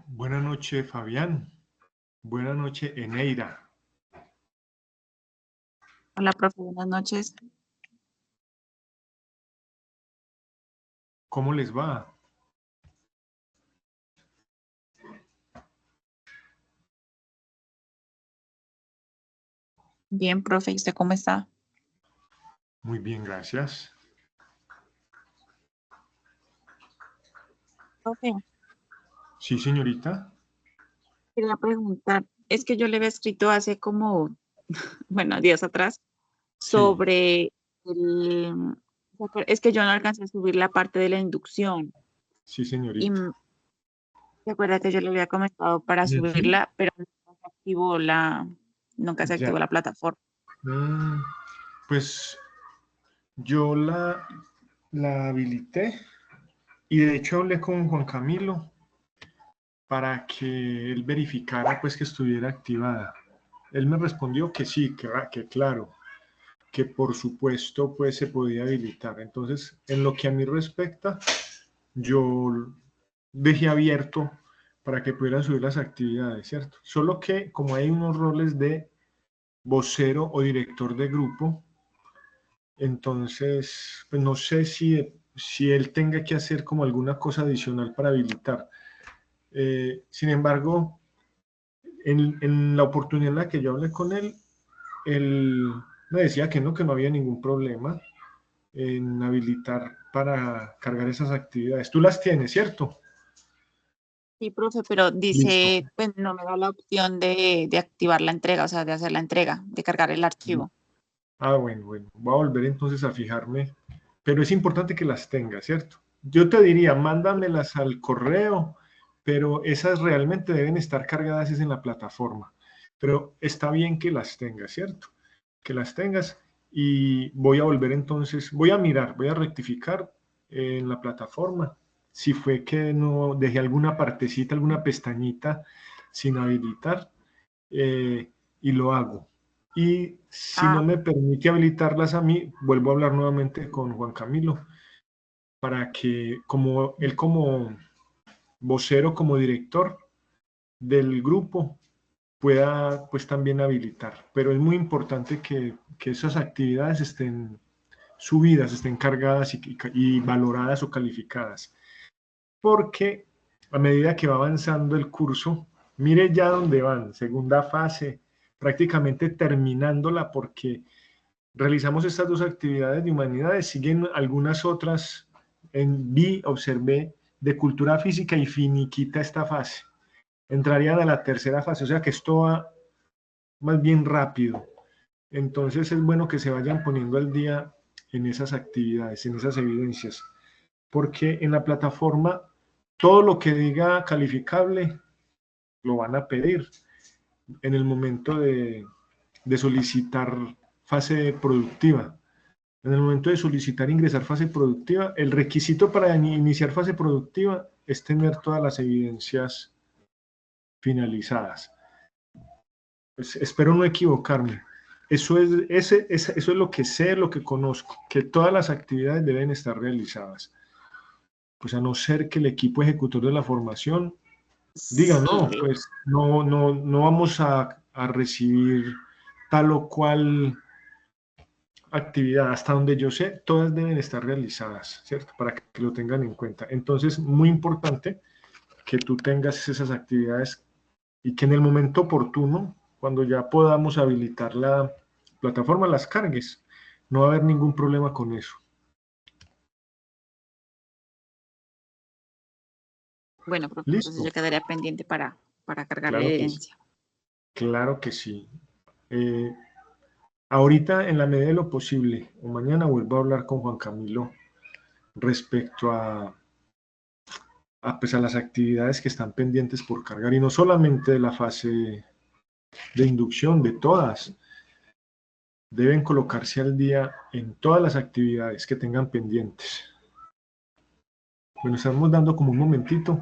Buenas noches, Fabián. Buenas noches, Eneira. Hola, profe, buenas noches. ¿Cómo les va? Bien, profe, ¿y usted cómo está? Muy bien, gracias. Profe, Sí, señorita. quería preguntar, es que yo le había escrito hace como, bueno, días atrás, Sí, sobre es que yo no alcancé a subir la parte de la inducción sí, y señorita. se acuerda que yo le había comentado para Ujú. subirla, pero nunca se Ya. activó la plataforma. Mm, pues yo la habilité y de hecho hablé con Juan Camilo para que él verificara pues que estuviera activada. Él me respondió que sí, que claro, que por supuesto pues se podía habilitar. Entonces, en lo que a mí respecta, yo dejé abierto para que pudieran subir las actividades, ¿cierto? Solo que como hay unos roles de vocero o director de grupo, entonces pues no sé si él tenga que hacer como alguna cosa adicional para habilitar. Sin embargo, en la oportunidad en la que yo hablé con él me decía que no había ningún problema en habilitar para cargar esas actividades. Tú las tienes, ¿cierto? Sí, profe, pero Listo. dice, pues no me da la opción de activar la entrega, o sea, de hacer la entrega, de cargar el archivo. Ah, bueno, voy a volver entonces a fijarme, pero es importante que las tengas, ¿cierto? Yo te diría, mándamelas al correo, pero esas realmente deben estar cargadas es en la plataforma. Pero está bien que las tengas, ¿cierto? Que las tengas y voy a volver entonces, voy a mirar, voy a rectificar en la plataforma si fue que no dejé alguna partecita, alguna pestañita sin habilitar y lo hago. Y si no Ah, me permite habilitarlas a mí, vuelvo a hablar nuevamente con Juan Camilo para que como él como vocero, como director del grupo, pueda pues también habilitar. Pero es muy importante que esas actividades estén subidas, estén cargadas y valoradas o calificadas. Porque a medida que va avanzando el curso, mire ya dónde van, segunda fase, prácticamente terminándola porque realizamos estas dos actividades de humanidades, siguen algunas otras observé, de cultura física y finiquita esta fase. Entrarían a la tercera fase, o sea que esto va más bien rápido. Entonces es bueno que se vayan poniendo al día en esas actividades, en esas evidencias, porque en la plataforma todo lo que diga calificable lo van a pedir en el momento de solicitar fase productiva. En el momento de solicitar ingresar fase productiva, el requisito para iniciar fase productiva es tener todas las evidencias finalizadas. Pues espero no equivocarme. Eso es lo que sé, lo que conozco, que todas las actividades deben estar realizadas. Pues a no ser que el equipo ejecutor de la formación diga, no, sí. pues no vamos a recibir tal o cual actividad, hasta donde yo sé, todas deben estar realizadas, ¿cierto? Para que lo tengan en cuenta. Entonces, muy importante que tú tengas esas actividades y que en el momento oportuno, cuando ya podamos habilitar la plataforma, las cargues. No va a haber ningún problema con eso. Bueno, profe, entonces Listo. yo quedaría pendiente para cargar la Claro que sí. evidencia. Claro que sí. Eh, Ahorita, en la medida de lo posible, o mañana vuelvo a hablar con Juan Camilo respecto pues a las actividades que están pendientes por cargar, y no solamente de la fase de inducción, de todas. Deben colocarse al día en todas las actividades que tengan pendientes. Bueno, estamos dando como un momentito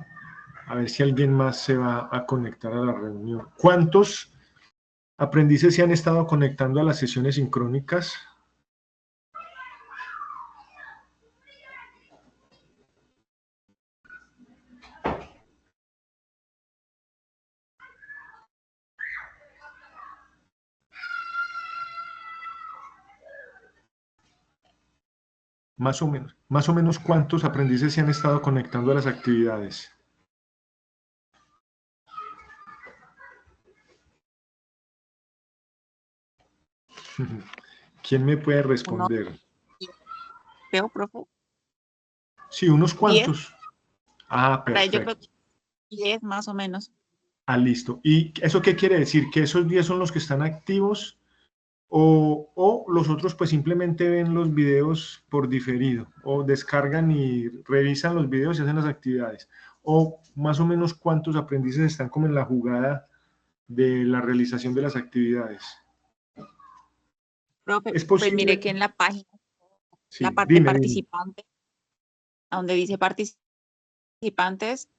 a ver si alguien más se va a conectar a la reunión. ¿Cuántos aprendices se han estado conectando a las sesiones sincrónicas? Más o menos cuántos aprendices se han estado conectando a las actividades. ¿Quién me puede Uno, responder? creo, profe, Sí, unos 10, cuantos. Ah, por ahí yo creo perfecto. que 10 más o menos. Ah, listo. ¿Y eso qué quiere decir? ¿Que esos 10 son los que están activos o los otros pues simplemente ven los videos por diferido o descargan y revisan los videos y hacen las actividades? ¿O más o menos cuántos aprendices están como en la jugada de la realización de las actividades? Profe, ¿Es pues mire posible? que en la página, la Sí, parte dime. participante, donde dice participantes,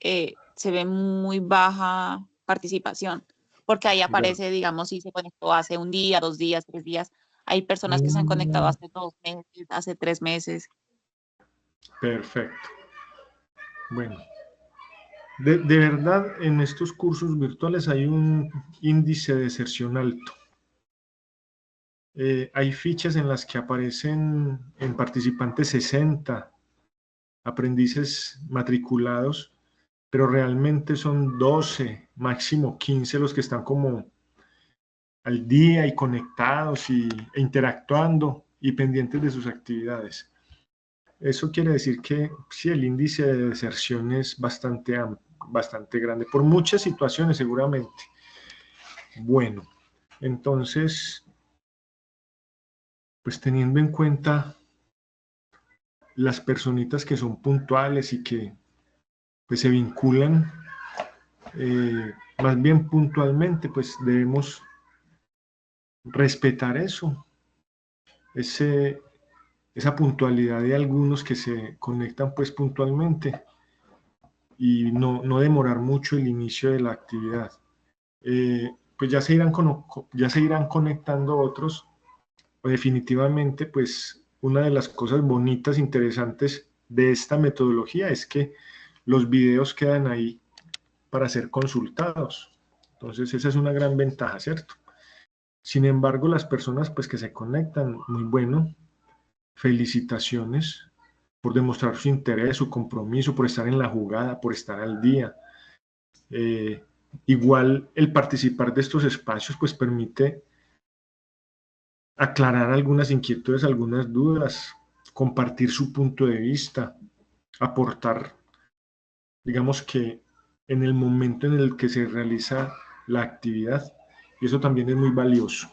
se ve muy baja participación, porque ahí Ya. aparece, digamos, si se conectó hace un día, 2 días, 3 días. Hay personas que se han conectado Mm, hace 2 meses, hace 3 meses. perfecto. Bueno, de verdad en estos cursos virtuales hay un índice de deserción alto. Hay fichas en las que aparecen en participantes 60 aprendices matriculados, pero realmente son 12, máximo 15 los que están como al día y conectados e interactuando y pendientes de sus actividades. Eso quiere decir que sí, el índice de deserción es bastante grande, por muchas situaciones seguramente. Bueno, entonces, pues teniendo en cuenta las personitas que son puntuales y que pues se vinculan más bien puntualmente, pues debemos respetar eso, ese, esa puntualidad de algunos que se conectan pues puntualmente y no demorar mucho el inicio de la actividad. Pues ya se irán conectando otros. Definitivamente, pues una de las cosas bonitas, interesantes de esta metodología es que los videos quedan ahí para ser consultados. Entonces, esa es una gran ventaja, ¿cierto? Sin embargo, las personas pues que se conectan, muy bueno, felicitaciones por demostrar su interés, su compromiso, por estar en la jugada, por estar al día. Eh, Igual el participar de estos espacios pues permite aclarar algunas inquietudes, algunas dudas, compartir su punto de vista, aportar, digamos que en el momento en el que se realiza la actividad, y eso también es muy valioso.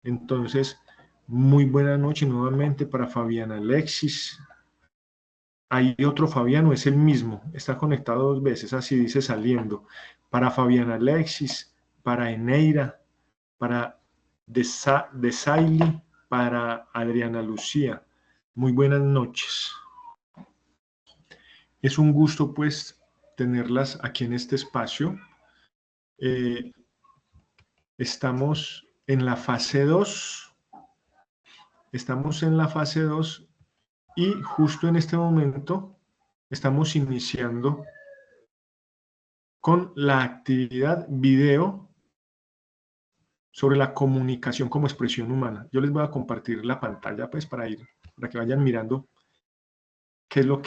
Entonces, muy buena noche nuevamente para Fabián Alexis. Hay otro Fabiano, es el mismo, está conectado 2 veces, así dice saliendo. Para Fabián Alexis, para Eneira, para Desailly, para Adriana Lucía. Muy buenas noches. Es un gusto pues tenerlas aquí en este espacio. Eh, estamos en la fase 2. Estamos en la fase 2 y justo en este momento estamos iniciando con la actividad video sobre la comunicación como expresión humana. Yo les voy a compartir la pantalla pues para que vayan mirando qué es lo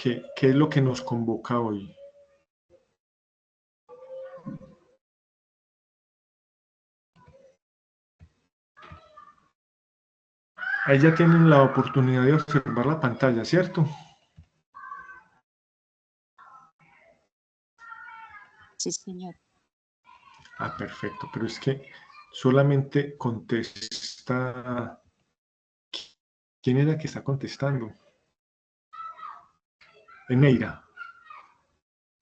que nos convoca hoy. Ahí ya tienen la oportunidad de observar la pantalla, ¿cierto? Sí, señor. Ah, perfecto, pero es que solamente contesta. ¿Quién era que está contestando? Eneira.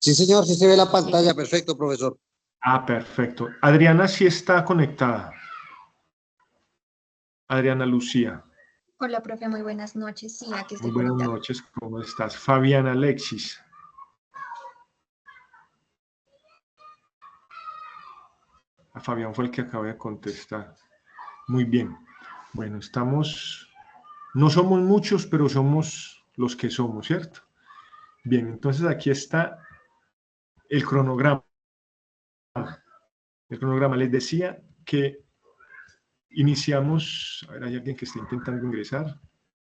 Sí, señor, sí se ve la Sí, pantalla. Perfecto, profesor. Ah, perfecto. Adriana sí está conectada. Adriana Lucía. Hola, profe, muy buenas noches. Sí, aquí Muy estoy buenas conectada. noches, ¿cómo estás? Fabián Alexis. A Fabián fue el que acaba de contestar. Muy bien. Bueno, no somos muchos, pero somos los que somos, ¿cierto? Bien, entonces aquí está el cronograma. El cronograma les decía que iniciamos, a ver, hay alguien que está intentando ingresar.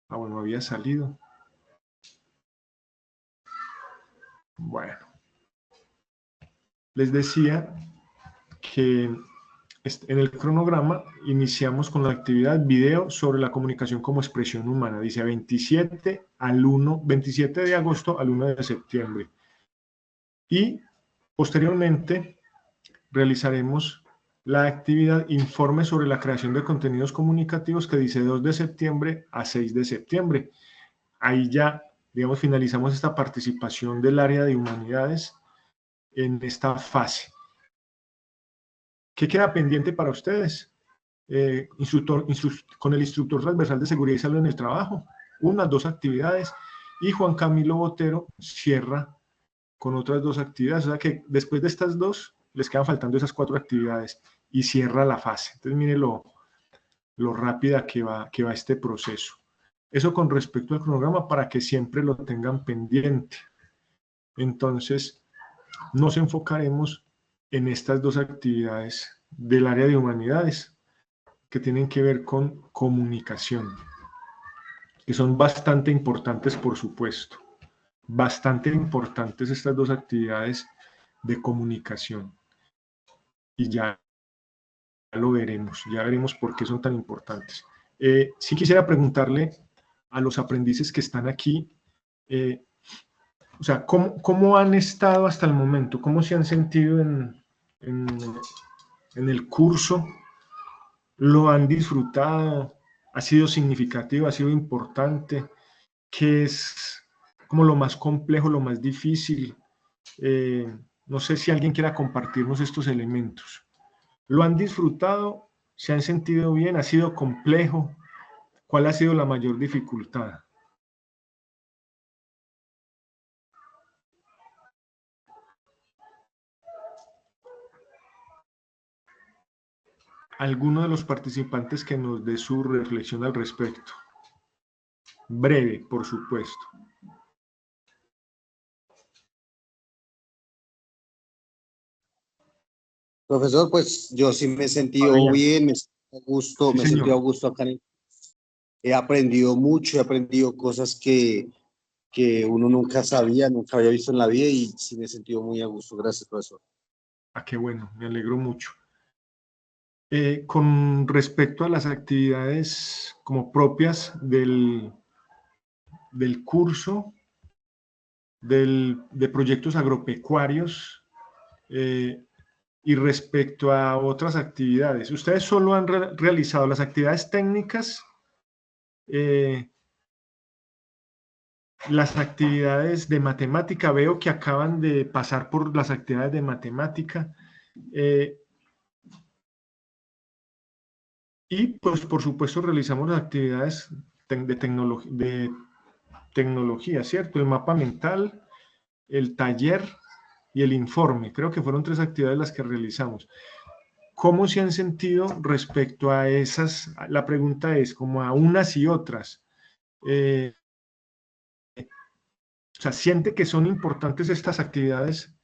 Ah, bueno, había salido. Bueno, les decía que en el cronograma iniciamos con la actividad video sobre la comunicación como expresión humana. Dice 27 de agosto al 1 de septiembre. Y posteriormente realizaremos la actividad informe sobre la creación de contenidos comunicativos, que dice 2 de septiembre a 6 de septiembre. Ahí ya, digamos, finalizamos esta participación del área de humanidades en esta fase. ¿Qué queda pendiente para ustedes? Con el instructor transversal de seguridad y salud en el trabajo, 2 actividades, y Juan Camilo Botero cierra con otras 2 actividades, o sea que después de estas 2 les quedan faltando esas 4 actividades y cierra la fase. Entonces mire lo rápida que va este proceso. Eso con respecto al cronograma, para que siempre lo tengan pendiente. Entonces nos enfocaremos en estas 2 actividades del área de humanidades que tienen que ver con comunicación, que son bastante importantes, por supuesto. Bastante importantes estas 2 actividades de comunicación. Y ya veremos por qué son tan importantes. Sí quisiera preguntarle a los aprendices que están aquí, o sea, ¿cómo han estado hasta el momento? ¿Cómo se han sentido en el curso? ¿Lo han disfrutado? ¿Ha sido significativo? ¿Ha sido importante? ¿Qué es como lo más complejo, lo más difícil? No sé si alguien quiera compartirnos estos elementos. ¿Lo han disfrutado? ¿Se han sentido bien? ¿Ha sido complejo? ¿Cuál ha sido la mayor dificultad? ¿Alguno de los participantes que nos dé su reflexión al respecto? Breve, por supuesto. Profesor, pues yo sí me he sentido bien, me sentí a gusto, Sí, me he sentido a señor. gusto acá. He aprendido mucho, he aprendido cosas que uno nunca sabía, nunca había visto en la vida, y sí me he sentido muy a gusto. Gracias, profesor. Qué bueno, me alegro mucho. Con respecto a las actividades como propias del curso, de proyectos agropecuarios, y respecto a otras actividades, ¿ustedes solo han realizado las actividades técnicas, las actividades de matemática? Veo que acaban de pasar por las actividades de matemática, y pues por supuesto realizamos las actividades de tecnología, ¿cierto? El mapa mental, el taller y el informe. Creo que fueron 3 actividades las que realizamos. ¿Cómo se han sentido respecto a esas? La pregunta es, como a unas y otras. O sea, ¿siente que son importantes estas actividades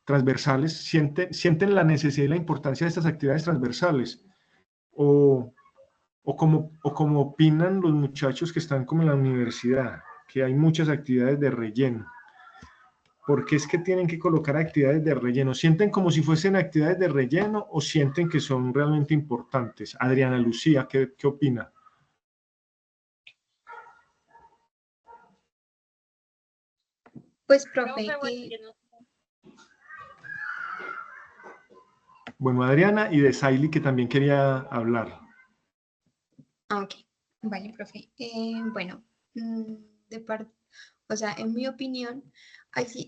transversales? ¿Sienten la necesidad y la importancia de estas actividades transversales? ¿O como opinan los muchachos que están como en la universidad, que hay muchas actividades de relleno? ¿Por qué es que tienen que colocar actividades de relleno? ¿Sienten como si fuesen actividades de relleno o sienten que son realmente importantes? Adriana Lucía, ¿qué opina? Pues, profe, Bueno, Adriana, y de Saily, que también quería hablar. ok, vale, profe. Bueno, de parte, o sea, en mi opinión,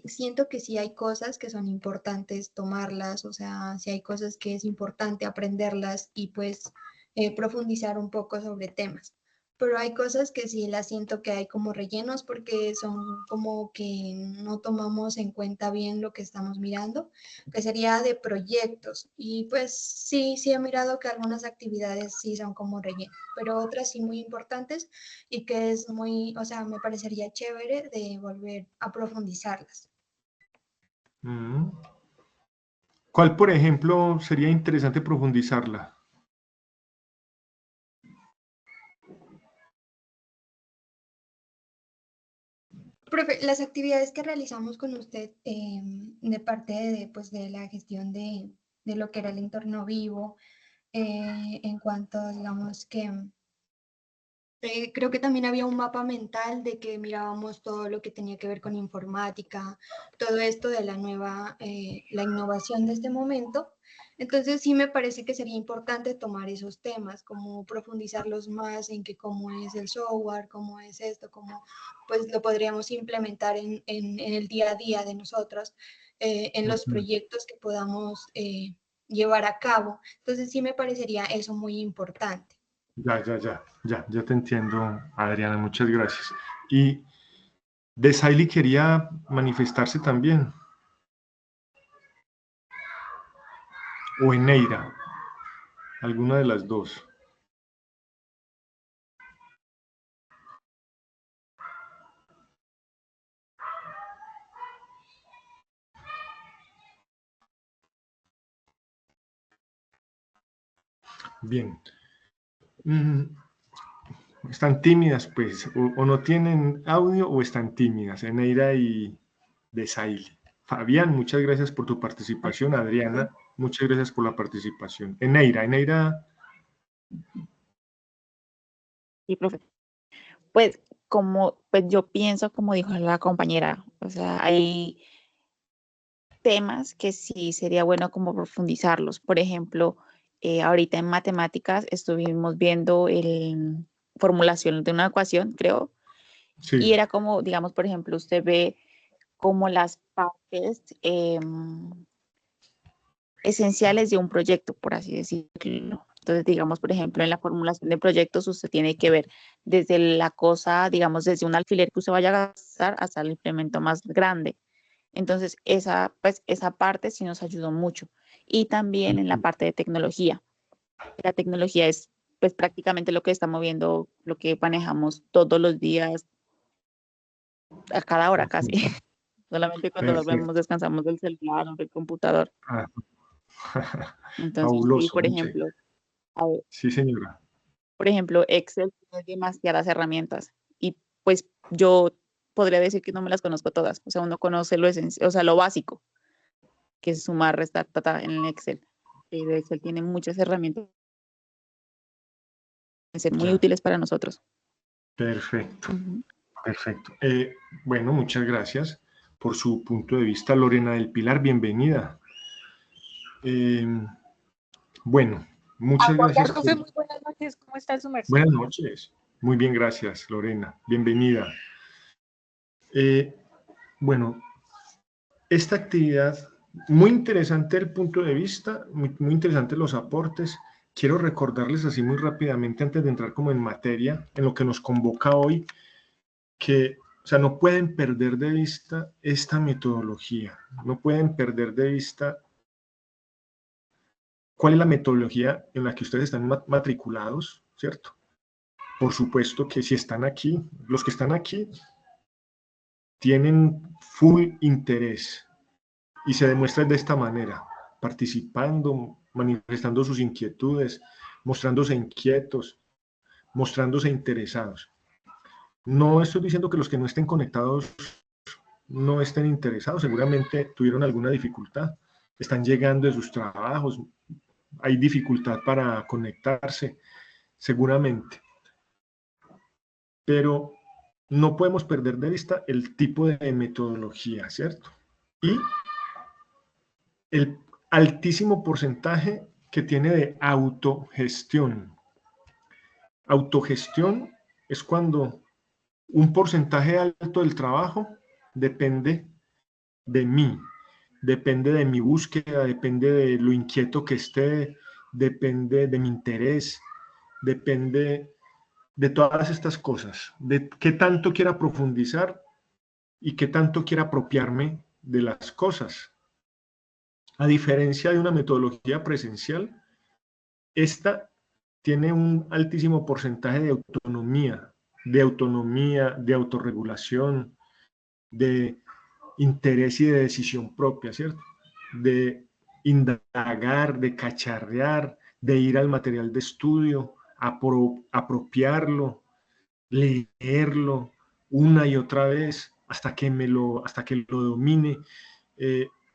siento que sí hay cosas que son importantes tomarlas, o sea, sí hay cosas que es importante aprenderlas y pues profundizar un poco sobre temas. Pero hay cosas que sí las siento que hay como rellenos porque son como que no tomamos en cuenta bien lo que estamos mirando, que sería de proyectos. Y pues sí he mirado que algunas actividades sí son como relleno, pero otras sí muy importantes y que es muy, o sea, me parecería chévere de volver a profundizarlas. ¿Cuál, por ejemplo, sería interesante profundizarla? Profe, las actividades que realizamos con usted de parte pues, de la gestión de lo que era el entorno vivo, en cuanto, digamos que creo que también había un mapa mental de que mirábamos todo lo que tenía que ver con informática, todo esto de la nueva, la innovación de este momento. Entonces sí me parece que sería importante tomar esos temas, como profundizarlos más en que cómo es el software, cómo es esto, cómo pues lo podríamos implementar en el día a día de nosotros, en los proyectos que podamos llevar a cabo. Entonces sí me parecería eso muy importante. Ya te entiendo, Adriana, muchas gracias. Y Desailly quería manifestarse también, o Eneira, alguna de las dos. Bien. Están tímidas, pues, o no tienen audio o están tímidas, Eneira y Desailly. Fabián, muchas gracias por tu participación. Adriana, muchas gracias por la participación. Eneira. Sí, profe. Pues pues yo pienso, como dijo la compañera, o sea, hay temas que sí sería bueno como profundizarlos. Por ejemplo, ahorita en matemáticas estuvimos viendo formulación de una ecuación, creo, Sí. y era como, digamos, por ejemplo, usted ve como las partes esenciales de un proyecto, por así decirlo. Entonces, digamos, por ejemplo, en la formulación de proyectos, usted tiene que ver desde la cosa, digamos, desde un alfiler que usted vaya a gastar hasta el implemento más grande. Entonces, pues, esa parte sí nos ayudó mucho. Y también en la parte de tecnología. La tecnología es pues prácticamente lo que está moviendo, lo que manejamos todos los días, a cada hora casi. Solamente cuando dormimos descansamos del celular o del computador. Entonces, sí, Fabuloso. por ejemplo, sí, señora. Por ejemplo, Excel tiene demasiadas herramientas y pues yo podría decir que no me las conozco todas. O sea, uno conoce lo esencial, o sea, lo básico, que es sumar, restar, en el Excel. Pero Excel tiene muchas herramientas que ser muy útiles para nosotros. Perfecto. Perfecto. Bueno, muchas gracias por su punto de vista. Lorena del Pilar, bienvenida. Bueno, muchas gracias. Profe, muy buenas noches. ¿Cómo está su merced? Buenas noches. Muy bien, gracias, Lorena. Bienvenida. Bueno, esta actividad, muy interesante el punto de vista, muy interesante los aportes. Quiero recordarles así muy rápidamente, antes de entrar como en materia, en lo que nos convoca hoy, que, o sea, no pueden perder de vista esta metodología, no pueden perder de vista cuál es la metodología en la que ustedes están matriculados, ¿cierto? Por supuesto que si están aquí, los que están aquí tienen full interés y se demuestra de esta manera, participando, manifestando sus inquietudes, mostrándose inquietos, mostrándose interesados. No estoy diciendo que los que no estén conectados no estén interesados, seguramente tuvieron alguna dificultad, están llegando de sus trabajos, hay dificultad para conectarse, seguramente. Pero no podemos perder de vista el tipo de metodología, ¿cierto? Y el altísimo porcentaje que tiene de autogestión. Autogestión es cuando un porcentaje alto del trabajo depende de mí, depende de mi búsqueda, depende de lo inquieto que esté, depende de mi interés, depende de todas estas cosas, de qué tanto quiera profundizar y qué tanto quiera apropiarme de las cosas. A diferencia de una metodología presencial, esta tiene un altísimo porcentaje de autonomía, de autorregulación, de interés y de decisión propia, ¿cierto? De indagar, de cacharrear, de ir al material de estudio, apropiarlo, leerlo una y otra vez, hasta que lo domine.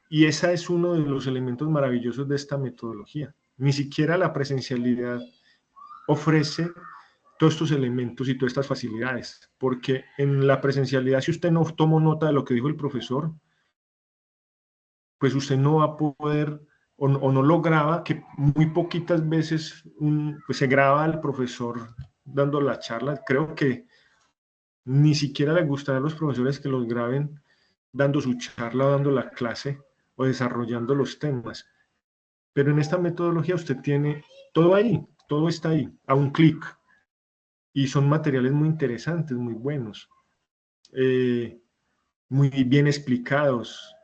Y ese es uno de los elementos maravillosos de esta metodología. Ni siquiera la presencialidad ofrece todos estos elementos y todas estas facilidades, porque en la presencialidad, si usted no tomó nota de lo que dijo el profesor, pues usted no va a poder, o no lo graba, que muy poquitas veces pues se graba al profesor dando la charla. Creo que ni siquiera le gustará a los profesores que los graben dando su charla, dando la clase o desarrollando los temas. Pero en esta metodología usted tiene todo ahí, todo está ahí, a un clic. Y son materiales muy interesantes, muy buenos, muy bien explicados,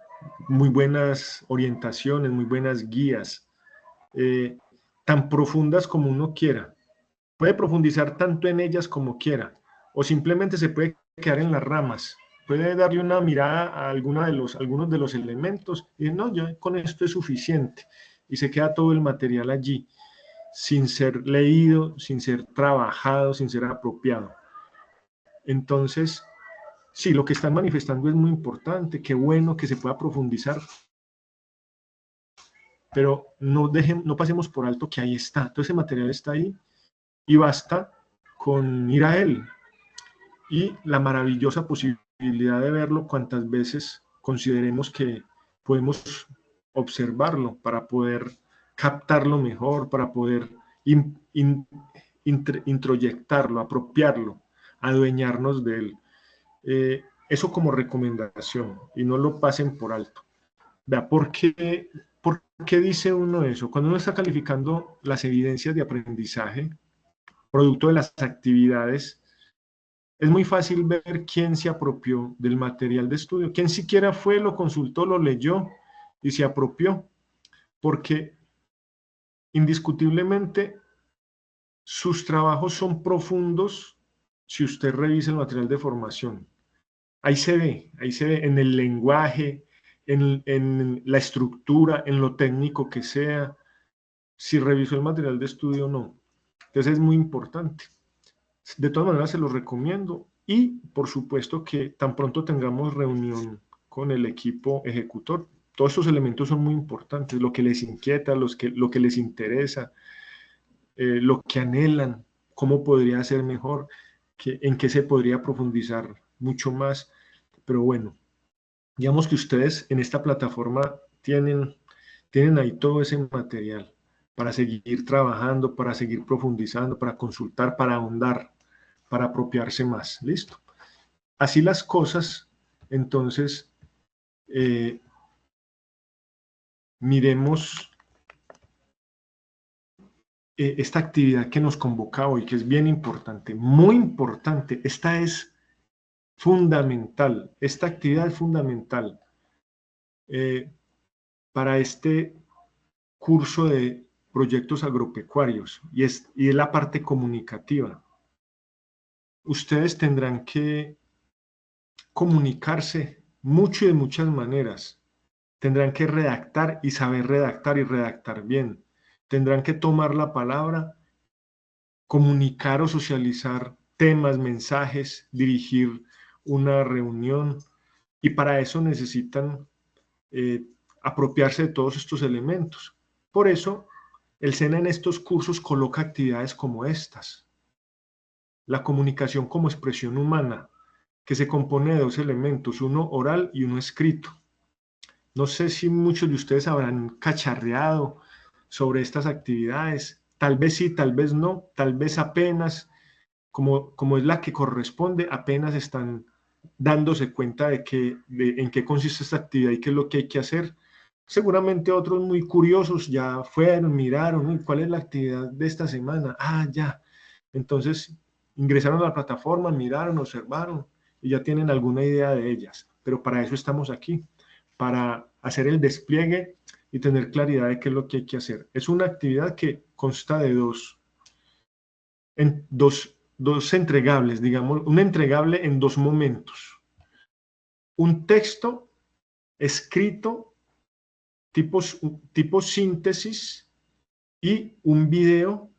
muy buenas orientaciones, muy buenas guías, tan profundas como uno quiera. Puede profundizar tanto en ellas como quiera, o simplemente se puede quedar en las ramas. Puede darle una mirada a algunos de los elementos y decir, no, yo con esto es suficiente. Y se queda todo el material allí, sin ser leído, sin ser trabajado, sin ser apropiado. Entonces, sí, lo que están manifestando es muy importante, qué bueno que se pueda profundizar, pero no pasemos por alto que ahí está, todo ese material está ahí y basta con ir a él. Y la maravillosa posibilidad de verlo cuantas veces consideremos que podemos observarlo para poder captarlo mejor, para poder introyectarlo, apropiarlo, adueñarnos de él. Eso como recomendación, y no lo pasen por alto. Vea, ¿por qué dice uno eso? Cuando uno está calificando las evidencias de aprendizaje, producto de las actividades, es muy fácil ver quién se apropió del material de estudio, quién siquiera fue, lo consultó, lo leyó y se apropió, porque indiscutiblemente sus trabajos son profundos si usted revisa el material de formación. Ahí se ve en el lenguaje, en la estructura, en lo técnico que sea, si revisó el material de estudio o no. Entonces es muy importante. De todas maneras se los recomiendo y por supuesto que tan pronto tengamos reunión con el equipo ejecutor, todos estos elementos son muy importantes, lo que les inquieta, lo que les interesa, lo que anhelan, cómo podría ser mejor, en qué se podría profundizar mucho más. Pero bueno, digamos que ustedes en esta plataforma tienen ahí todo ese material para seguir trabajando, para seguir profundizando, para consultar, para ahondar, para apropiarse más. ¿Listo? Así las cosas, entonces, miremos esta actividad que nos convoca hoy, que es bien importante, muy importante. Esta es fundamental, esta actividad es fundamental para este curso de proyectos agropecuarios y es la parte comunicativa. Ustedes tendrán que comunicarse mucho y de muchas maneras. Tendrán que redactar y saber redactar y redactar bien. Tendrán que tomar la palabra, comunicar o socializar temas, mensajes, dirigir una reunión y para eso necesitan apropiarse de todos estos elementos. Por eso, el SENA en estos cursos coloca actividades como estas. La comunicación como expresión humana, que se compone de dos elementos, uno oral y uno escrito. No sé si muchos de ustedes habrán cacharreado sobre estas actividades. Tal vez sí, tal vez no, tal vez apenas, como es la que corresponde, apenas están dándose cuenta de en qué consiste esta actividad y qué es lo que hay que hacer. Seguramente otros muy curiosos ya fueron, miraron, ¿cuál es la actividad de esta semana? Ah, ya. Entonces ingresaron a la plataforma, miraron, observaron y ya tienen alguna idea de ellas. Pero para eso estamos aquí, para hacer el despliegue y tener claridad de qué es lo que hay que hacer. Es una actividad que consta de dos entregables, digamos, un entregable en dos momentos. Un texto escrito tipo síntesis y un video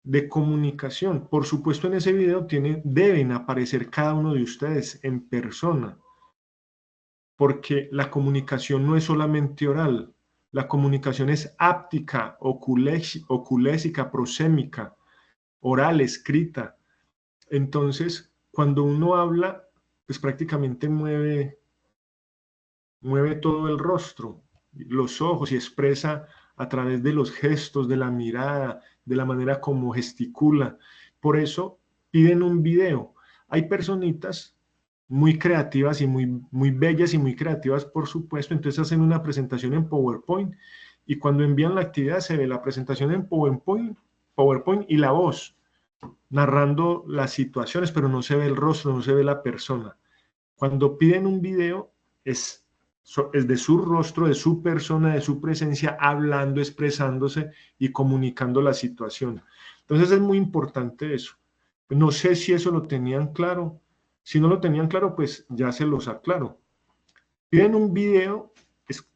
de comunicación. Por supuesto, en ese video deben aparecer cada uno de ustedes en persona, porque la comunicación no es solamente oral, la comunicación es áptica, oculésica, prosémica, oral, escrita. Entonces, cuando uno habla, pues prácticamente mueve todo el rostro, los ojos, y expresa a través de los gestos, de la mirada, de la manera como gesticula. Por eso piden un video. Hay personitas muy creativas y muy bellas y muy creativas, por supuesto, entonces hacen una presentación en PowerPoint, y cuando envían la actividad se ve la presentación en PowerPoint y la voz narrando las situaciones, pero no se ve el rostro, no se ve la persona. Cuando piden un video, es de su rostro, de su persona, de su presencia, hablando, expresándose y comunicando la situación. Entonces es muy importante eso. No sé si eso lo tenían claro. Si no lo tenían claro, pues ya se los aclaro. Piden un video,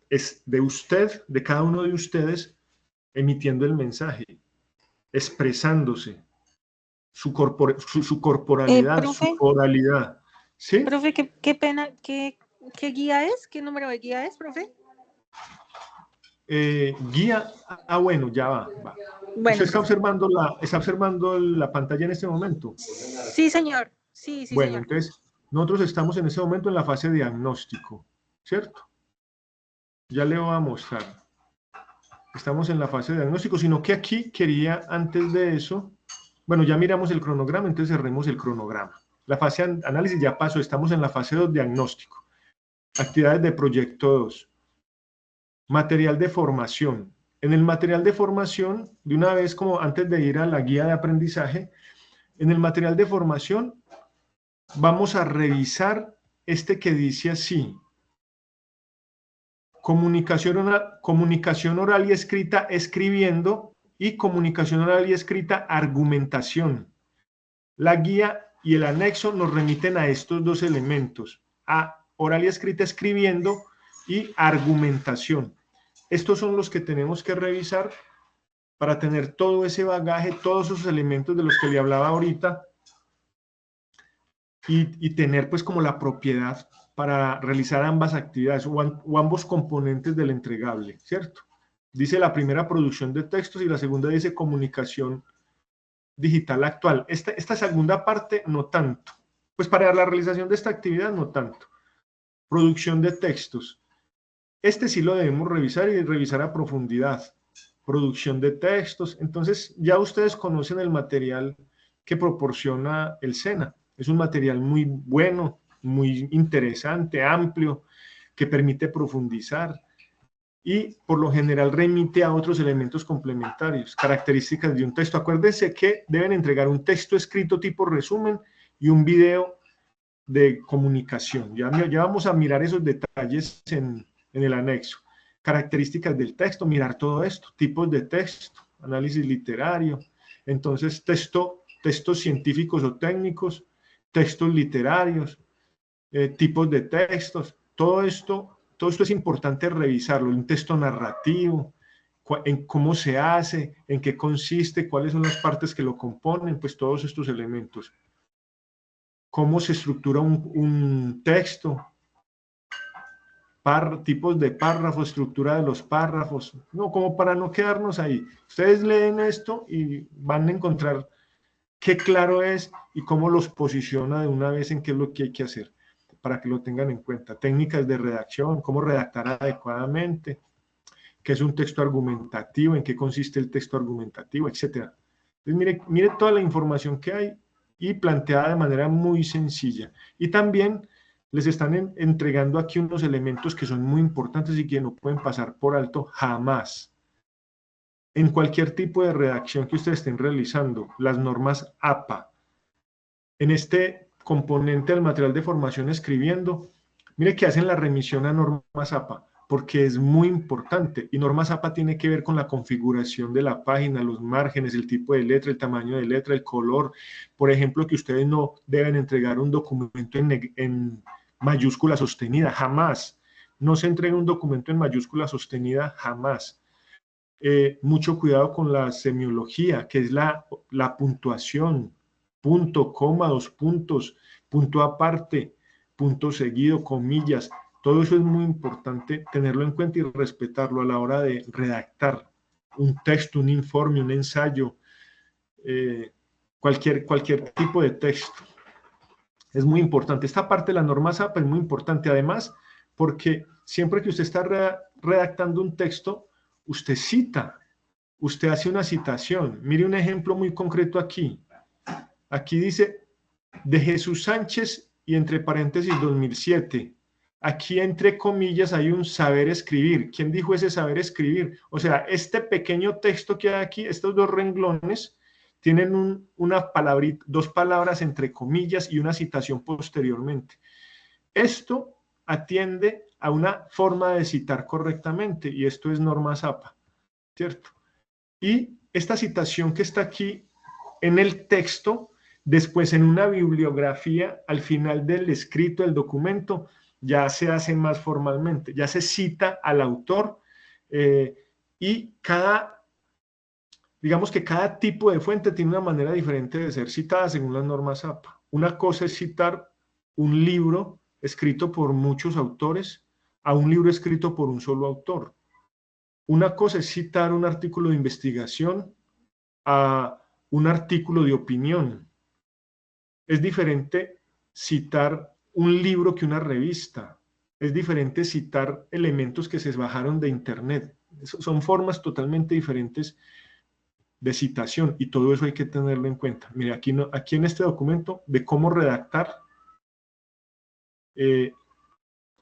es de usted, de cada uno de ustedes, emitiendo el mensaje, expresándose, su corporalidad, profe, su oralidad. ¿Sí? profe, qué pena, ¿qué guía es? ¿Qué número de guía es, profe? Guía, bueno, ya va. Bueno, ¿Usted está observando la pantalla en este momento? sí, señor. Sí, Bueno, señor. entonces, nosotros estamos en este momento en la fase de diagnóstico, ¿cierto? Ya le voy a mostrar. Estamos en la fase de diagnóstico, sino que aquí quería, antes de eso, bueno, ya miramos el cronograma, entonces cerremos el cronograma. La fase de análisis ya pasó, estamos en la fase de diagnóstico. Actividades de proyecto 2. Material de formación. En el material de formación, de una vez como antes de ir a la guía de aprendizaje, en el material de formación vamos a revisar este que dice así: comunicación oral y escrita escribiendo, y comunicación oral y escrita argumentación. La guía y el anexo nos remiten a estos dos elementos, a oral y escrita escribiendo y argumentación. Estos son los que tenemos que revisar para tener todo ese bagaje, todos esos elementos de los que le hablaba ahorita, y tener pues como la propiedad para realizar ambas actividades o ambos componentes del entregable, ¿cierto? Dice la primera producción de textos y la segunda dice comunicación digital actual. Esta segunda parte no tanto, pues para la realización de esta actividad no tanto. Producción de textos. Este sí lo debemos revisar y revisar a profundidad. Producción de textos. Entonces ya ustedes conocen el material que proporciona el SENA. Es un material muy bueno, muy interesante, amplio, que permite profundizar y por lo general remite a otros elementos complementarios, características de un texto. Acuérdense que deben entregar un texto escrito tipo resumen y un video de comunicación. Ya vamos a mirar esos detalles en el anexo. Características del texto, mirar todo esto, tipos de texto, análisis literario, entonces textos científicos o técnicos, textos literarios, tipos de textos, todo esto es importante revisarlo. Un texto narrativo, en cómo se hace, en qué consiste, cuáles son las partes que lo componen, pues todos estos elementos. Cómo se estructura un texto, tipos de párrafos, estructura de los párrafos, no, como para no quedarnos ahí. Ustedes leen esto y van a encontrar qué claro es y cómo los posiciona de una vez en qué es lo que hay que hacer, para que lo tengan en cuenta. Técnicas de redacción, cómo redactar adecuadamente, qué es un texto argumentativo, en qué consiste el texto argumentativo, etc. Entonces, mire toda la información que hay y planteada de manera muy sencilla. Y también les están entregando aquí unos elementos que son muy importantes y que no pueden pasar por alto jamás. En cualquier tipo de redacción que ustedes estén realizando, las normas APA. En este componente del material de formación escribiendo, mire que hacen la remisión a normas APA, porque es muy importante, y normas APA tiene que ver con la configuración de la página, los márgenes, el tipo de letra, el tamaño de letra, el color. Por ejemplo, que ustedes no deben entregar un documento en mayúscula sostenida, jamás. No se entrega un documento en mayúscula sostenida, jamás. Mucho cuidado con la semiología, que es la puntuación, punto, coma, dos puntos, punto aparte, punto seguido, comillas. Todo eso es muy importante tenerlo en cuenta y respetarlo a la hora de redactar un texto, un informe, un ensayo, cualquier tipo de texto. Es muy importante. Esta parte de la norma SAP es muy importante, además, porque siempre que usted está redactando un texto, usted cita, usted hace una citación. Mire un ejemplo muy concreto aquí. Aquí dice, de Jesús Sánchez y entre paréntesis 2007. Aquí entre comillas hay un saber escribir. ¿Quién dijo ese saber escribir? O sea, este pequeño texto que hay aquí, estos dos renglones, tienen dos palabras entre comillas y una citación posteriormente. Esto atiende a una forma de citar correctamente y esto es norma Zappa, ¿cierto? Y esta citación que está aquí en el texto, después en una bibliografía, al final del escrito, del documento, ya se hace más formalmente, ya se cita al autor y digamos que cada tipo de fuente tiene una manera diferente de ser citada según las normas APA. Una cosa es citar un libro escrito por muchos autores a un libro escrito por un solo autor. Una cosa es citar un artículo de investigación a un artículo de opinión. Es diferente citar un libro que una revista. Es diferente citar elementos que se bajaron de internet. Son formas totalmente diferentes de citación y todo eso hay que tenerlo en cuenta. Mire, aquí en este documento de cómo redactar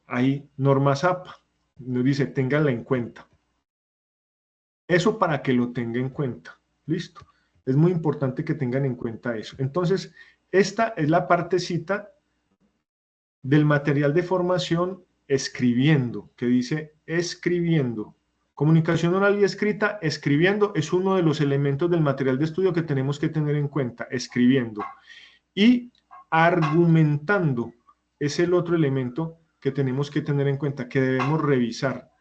hay normas APA. Nos dice, ténganla en cuenta. Eso para que lo tenga en cuenta. ¿Listo? Es muy importante que tengan en cuenta eso. Entonces, esta es la partecita del material de formación escribiendo, que dice escribiendo. Comunicación oral y escrita, escribiendo es uno de los elementos del material de estudio que tenemos que tener en cuenta, escribiendo. Y argumentando es el otro elemento que tenemos que tener en cuenta, que debemos revisar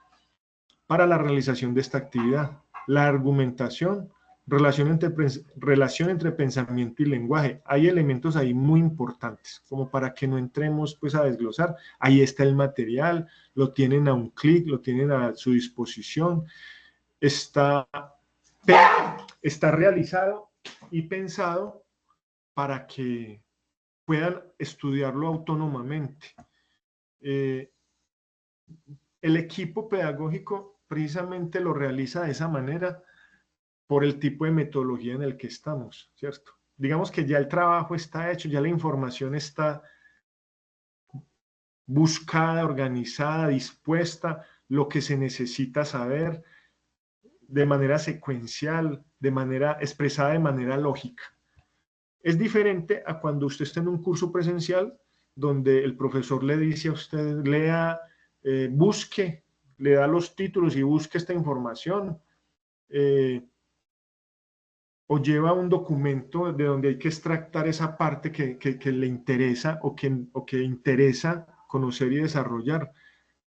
para la realización de esta actividad. La argumentación, relación entre pensamiento y lenguaje. Hay elementos ahí muy importantes, como para que no entremos pues a desglosar. Ahí está el material, lo tienen a un clic, lo tienen a su disposición. Está realizado y pensado para que puedan estudiarlo autónomamente. El equipo pedagógico precisamente lo realiza de esa manera por el tipo de metodología en el que estamos, ¿cierto? Digamos que ya el trabajo está hecho, ya la información está buscada, organizada, dispuesta, lo que se necesita saber de manera secuencial, expresada de manera lógica. Es diferente a cuando usted está en un curso presencial donde el profesor le dice a usted, lea, busque, le da los títulos y busque esta información, o lleva un documento de donde hay que extractar esa parte que le interesa o que interesa conocer y desarrollar.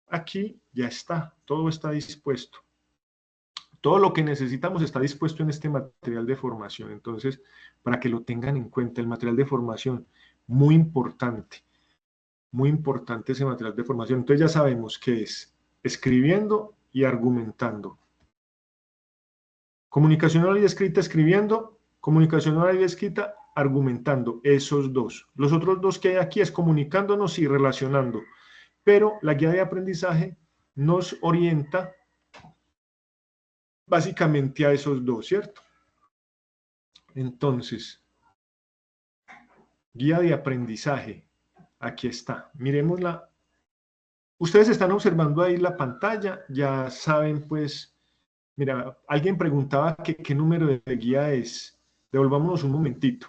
Aquí ya está, todo está dispuesto. Todo lo que necesitamos está dispuesto en este material de formación. Entonces, para que lo tengan en cuenta, el material de formación, muy importante ese material de formación. Entonces ya sabemos qué es escribiendo y argumentando. Comunicación oral y escrita escribiendo, comunicación oral y escrita argumentando, esos dos. Los otros dos que hay aquí es comunicándonos y relacionando, pero la guía de aprendizaje nos orienta básicamente a esos dos, ¿cierto? Entonces, guía de aprendizaje, aquí está, miremosla. Ustedes están observando ahí la pantalla, ya saben pues, mira, alguien preguntaba qué número de guía es. Devolvámonos un momentito.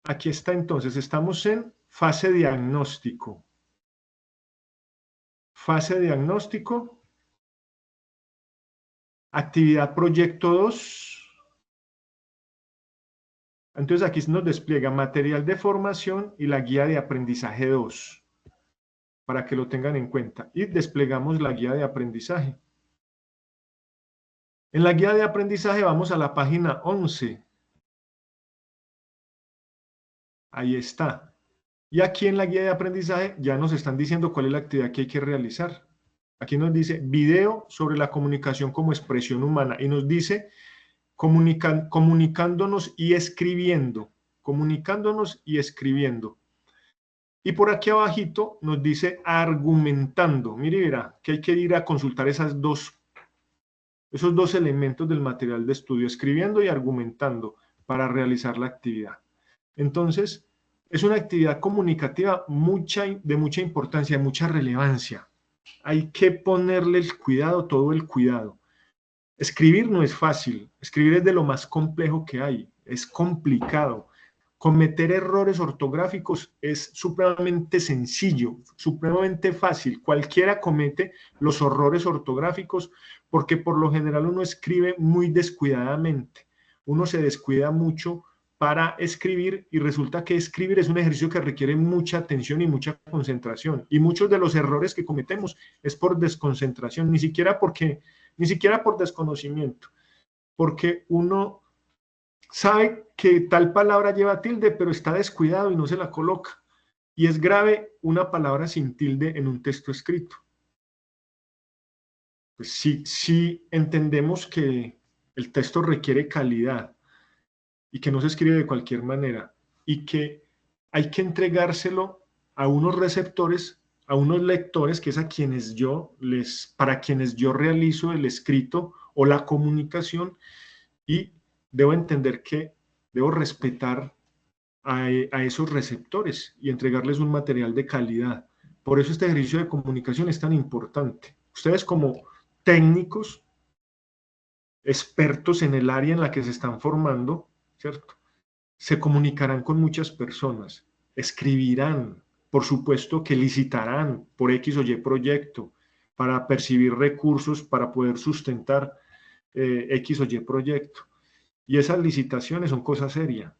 Aquí está entonces, estamos en fase diagnóstico. Fase diagnóstico. Actividad proyecto 2. Entonces aquí nos despliega material de formación y la guía de aprendizaje 2. Para que lo tengan en cuenta. Y desplegamos la guía de aprendizaje. En la guía de aprendizaje vamos a la página 11. Ahí está. Y aquí en la guía de aprendizaje ya nos están diciendo cuál es la actividad que hay que realizar. Aquí nos dice video sobre la comunicación como expresión humana y nos dice comunicándonos y escribiendo. Comunicándonos y escribiendo. Y por aquí abajito nos dice argumentando. Mire, verá que hay que ir a consultar esos dos elementos del material de estudio, escribiendo y argumentando para realizar la actividad. Entonces, es una actividad comunicativa de mucha importancia, de mucha relevancia. Hay que ponerle el cuidado, todo el cuidado. Escribir no es fácil, escribir es de lo más complejo que hay, es complicado. Cometer errores ortográficos es supremamente sencillo, supremamente fácil. Cualquiera comete los errores ortográficos porque por lo general uno escribe muy descuidadamente. Uno se descuida mucho para escribir y resulta que escribir es un ejercicio que requiere mucha atención y mucha concentración. Y muchos de los errores que cometemos es por desconcentración, ni siquiera por desconocimiento, porque uno sabe que tal palabra lleva tilde, pero está descuidado y no se la coloca. Y es grave una palabra sin tilde en un texto escrito. Pues sí entendemos que el texto requiere calidad y que no se escribe de cualquier manera y que hay que entregárselo a unos receptores, a unos lectores, que es para quienes yo realizo el escrito o la comunicación, y debo entender que debo respetar a esos receptores y entregarles un material de calidad. Por eso este ejercicio de comunicación es tan importante. Ustedes como técnicos, expertos en el área en la que se están formando, ¿cierto? Se comunicarán con muchas personas, escribirán, por supuesto que licitarán por X o Y proyecto para percibir recursos para poder sustentar X o Y proyecto. Y esas licitaciones son cosa seria.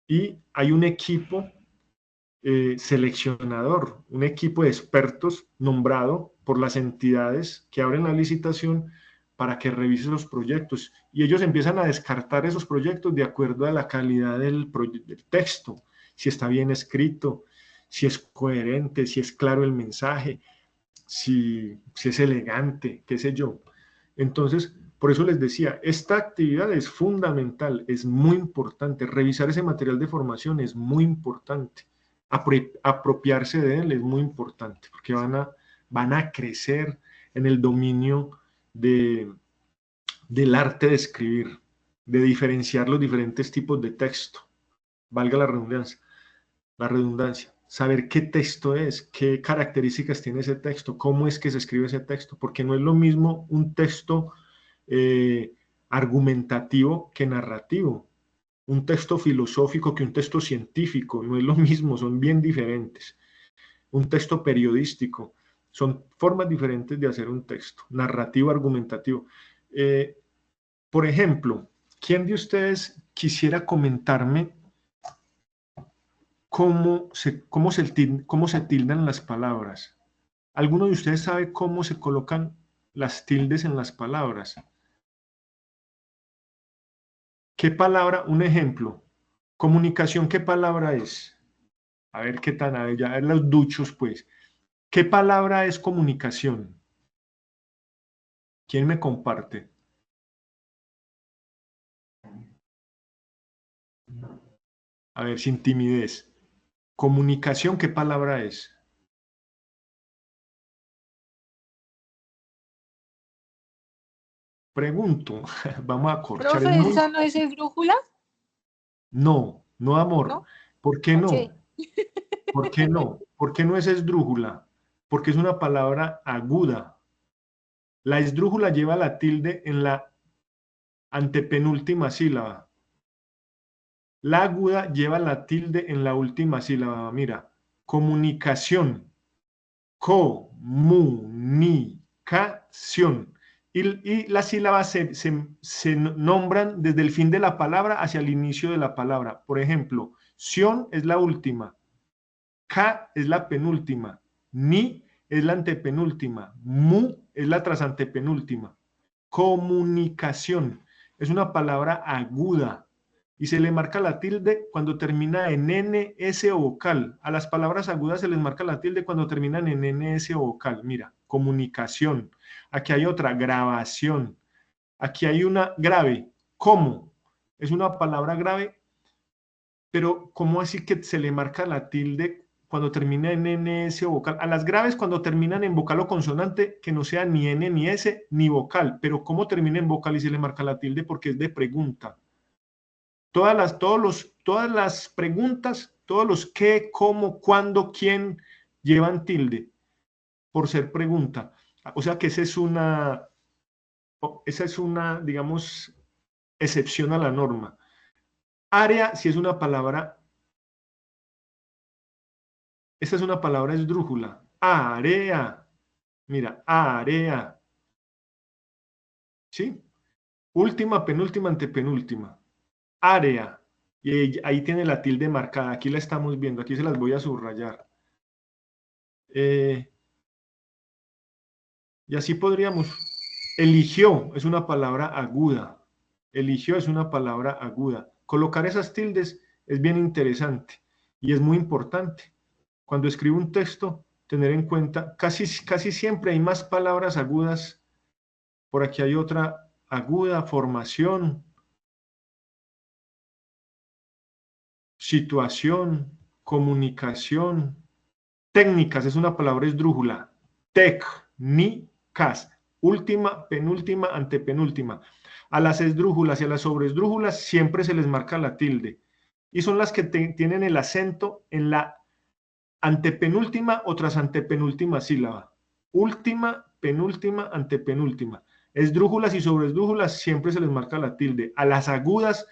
Y hay un equipo seleccionador, un equipo de expertos nombrado por las entidades que abren la licitación para que revise los proyectos. Y ellos empiezan a descartar esos proyectos de acuerdo a la calidad del texto, si está bien escrito, si es coherente, si es claro el mensaje, si es elegante, qué sé yo. Entonces, por eso les decía, esta actividad es fundamental, es muy importante. Revisar ese material de formación es muy importante. Apropiarse de él es muy importante, porque van a crecer en el dominio del arte de escribir, de diferenciar los diferentes tipos de texto. Valga la redundancia. Saber qué texto es, qué características tiene ese texto, cómo es que se escribe ese texto, porque no es lo mismo un texto argumentativo que narrativo, un texto filosófico que un texto científico, no es lo mismo, son bien diferentes. Un texto periodístico, son formas diferentes de hacer un texto, narrativo, argumentativo. Por ejemplo, ¿quién de ustedes quisiera comentarme cómo se tildan las palabras? ¿Alguno de ustedes sabe cómo se colocan las tildes en las palabras? ¿Qué palabra? Un ejemplo. Comunicación, ¿qué palabra es? A ver qué tan, a ver, ya los duchos, pues. ¿Qué palabra es comunicación? ¿Quién me comparte? A ver, sin timidez. Comunicación, ¿qué palabra es? Pregunto, vamos a corchar. Profe, ¿esa no es esdrújula? No, amor. ¿No? ¿Por qué no? Okay. ¿Por qué no? ¿Por qué no es esdrújula? Porque es una palabra aguda. La esdrújula lleva la tilde en la antepenúltima sílaba. La aguda lleva la tilde en la última sílaba. Mira, comunicación. Comunicación. Y las sílabas se nombran desde el fin de la palabra hacia el inicio de la palabra. Por ejemplo, sion es la última, ka es la penúltima, ni es la antepenúltima, mu es la trasantepenúltima. Comunicación. Es una palabra aguda y se le marca la tilde cuando termina en N, S o vocal. A las palabras agudas se les marca la tilde cuando terminan en N, S o vocal. Mira, comunicación. Aquí hay otra, grabación. Aquí hay una grave. ¿Cómo? Es una palabra grave, pero ¿cómo así que se le marca la tilde cuando termina en N, S o vocal? A las graves cuando terminan en vocal o consonante, que no sea ni N, ni S, ni vocal. Pero ¿cómo termina en vocal y se le marca la tilde? Porque es de pregunta. Todas las preguntas, todos los qué, cómo, cuándo, quién, llevan tilde por ser pregunta. O sea que esa es una, digamos, excepción a la norma. Área, si es una palabra, esta es una palabra esdrújula. Área. Mira, área. ¿Sí? Última, penúltima, antepenúltima. Área. Y ahí tiene la tilde marcada. Aquí la estamos viendo. Aquí se las voy a subrayar. Y así podríamos. Eligió es una palabra aguda. Eligió es una palabra aguda. Colocar esas tildes es bien interesante y es muy importante. Cuando escribo un texto, tener en cuenta, casi siempre hay más palabras agudas. Por aquí hay otra aguda, formación, situación, comunicación, técnicas, es una palabra esdrújula. Técnicas, última, penúltima, antepenúltima. A las esdrújulas y a las sobresdrújulas siempre se les marca la tilde. Y son las que tienen el acento en la antepenúltima o tras antepenúltima sílaba. Última, penúltima, antepenúltima. Esdrújulas y sobresdrújulas siempre se les marca la tilde. A las agudas,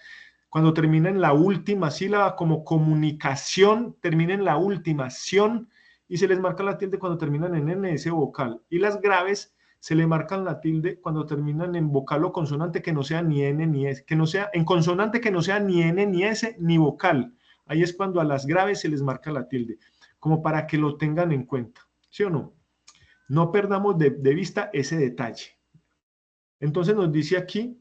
cuando termina en la última sílaba, como comunicación, termina en la última ción y se les marca la tilde cuando terminan en N, S vocal. Y las graves se le marcan la tilde cuando terminan en vocal o consonante que no sea ni N ni S, que no sea, en consonante que no sea ni N ni S ni vocal. Ahí es cuando a las graves se les marca la tilde, como para que lo tengan en cuenta, ¿sí o no? No perdamos de vista ese detalle. Entonces nos dice aquí,